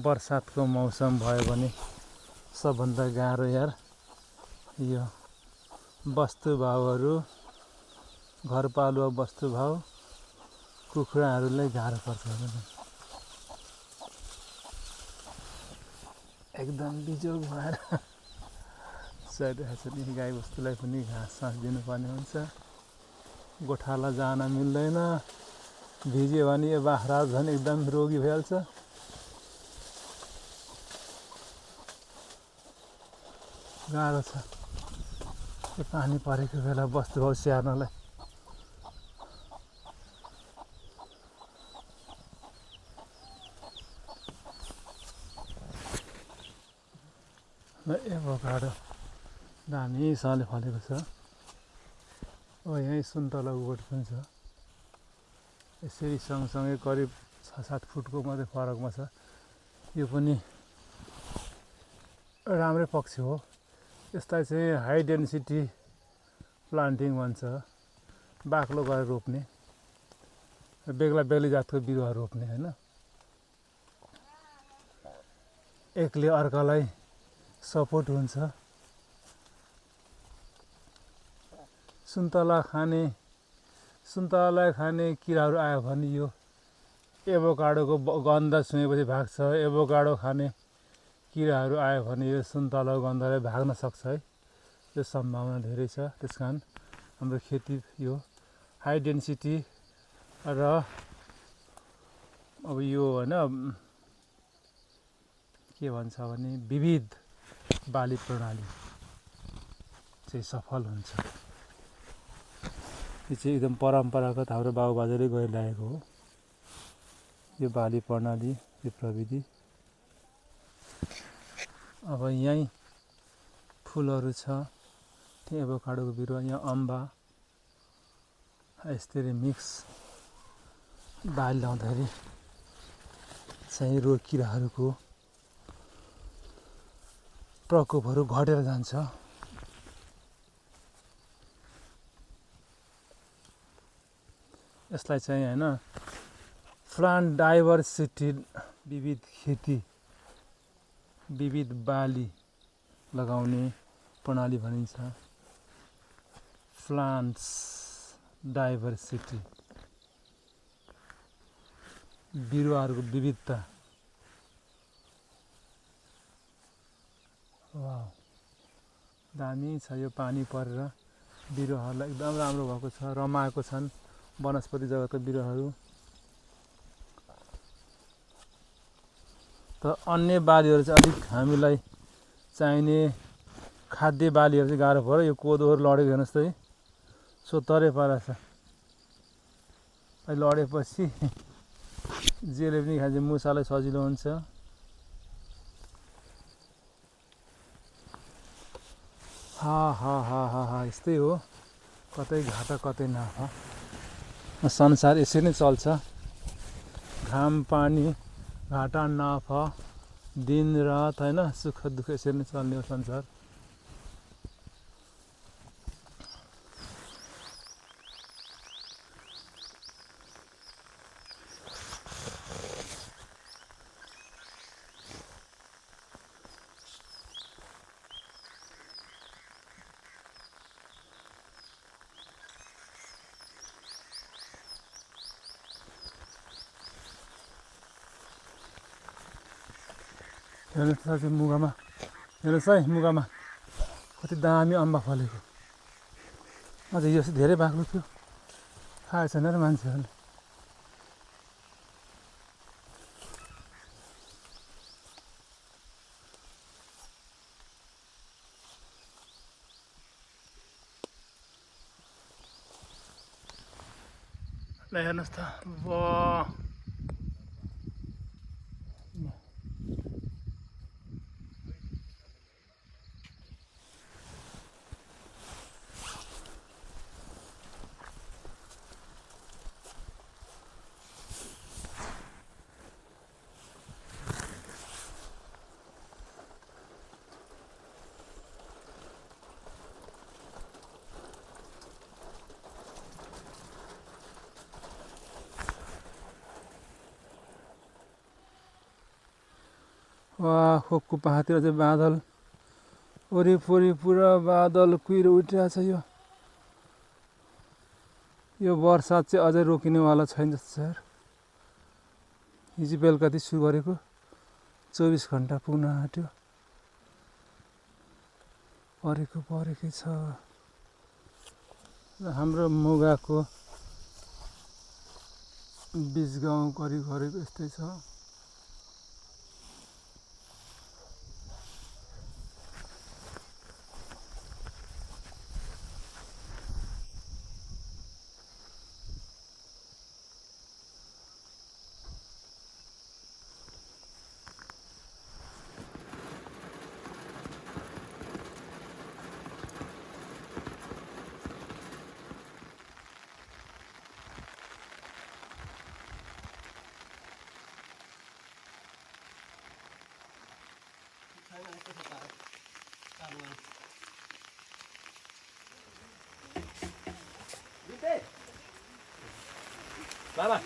बर्सातको मौसम भयो भने सबभन्दा गाह्रो यार यो वस्तुभावहरू घरपालुवा वस्तुभाव कुखुराहरूलाई गाह्रो पर्छ एकदम बिजोग भएर चलिरहेको छ नि गाई बस्तुलाई पनि घाँस सास दिनुपर्ने हुन्छ गोठाला जान मिल्दैन भिज्यो भने यो बाख्रा झन् एकदम रोगी भइहाल्छ गाह्रो छ यो पानी परेको बेला वस्तुभाव स्याहार्नलाई एभोकाडो दामीसँगले फलेको छ यहीँ सुन्तलाको बोट पनि छ यसरी सँगसँगै करिब 6-7 फुटको मात्रै फरकमा छ यो पनि राम्रै पक्ष हो यसलाई चाहिँ हाई डेन्सिटी प्लान्टिङ भन्छ बाक्लो गरेर रोप्ने बेग्ला बेग्लै जातको बिरुवा रोप्ने हैन एकले अर्कालाई सपोर्ट हुन्छ सुन्तलालाई खाने किराहरू आयो भने यो एभोकाडोको गन्ध छुएपछि भाग्छ एभोकाडो खाने किराहरू आयो भने यो सुन्तलाको गन्धले भाग्न सक्छ है यो सम्भावना धेरै छ त्यसकारण हाम्रो खेती यो हाई डेन्सिटी र अब यो हैन के भन्छ भने विविध बाली प्रणाली चाहिँ सफल हुन्छ यो चाहिँ एकदम परम्परागत हाम्रो बाबुबाजेले गरिरहेको हो यो बाली प्रणाली यो प्रविधि अब यहीँ फुलहरू छ त्यही एभोकाडोको बिरुवा यहाँ अम्बा यसरी मिक्स बाली लाउँदाखेरि चाहिँ रोग किराहरूको प्रकोपहरू घटेर जान्छ यसलाई चाहिँ हैन प्लान्ट डाइभर्सिटी विविध खेती विविध बाली लगाउने प्रणाली भनिन्छ प्लान्ट्स डाइभर्सिटी बिरुवाहरूको विविधता वाउ दामी छ यो पानी परेर बिरुवाहरूलाई एकदम राम्रो भएको छ रमाएको छन् वनस्पति जगतका बिरुवाहरू त अन्य बालीहरू चाहिँ अलिक हामीलाई चाहिने खाद्य बालीहरू चाहिँ गाह्रो पर्यो यो कोदोहरू लडेको हेर्नुहोस् त सोतरे पारा छ लडेपछि जेले पनि खान्छ मुसालाई सजिलो हुन्छ हा यस्तै हो कतै घाटा कतै नाफा संसार यसरी नै चल्छ घाम पानी घाटा नाफा दिन रात हैन सुख दुःख यसरी नै चल्ने हो संसार हेर्नुहोस् मुगामा हेर्नुहोस् है मुगामा कति दामी अम्बा फलेको अझ यो धेरै बाक्लो थियो खाएको छैन र मान्छेहरूले ल हेर्नुहोस् त वाह वा खोकको पाहातिर चाहिँ बादल वरिपरि पुरा बादल कुहिरो उठिरहेको छ। यो बर्सात चाहिँ अझै रोकिनेवाला छैन जस्तो छ यार। हिजो बेलुकादेखि सुरु गरेको 24 घन्टा पुग्न आँट्यो। परेकै छ। र हाम्रो मुगाको बीज गाउँ गरेको यस्तै छ। बाबा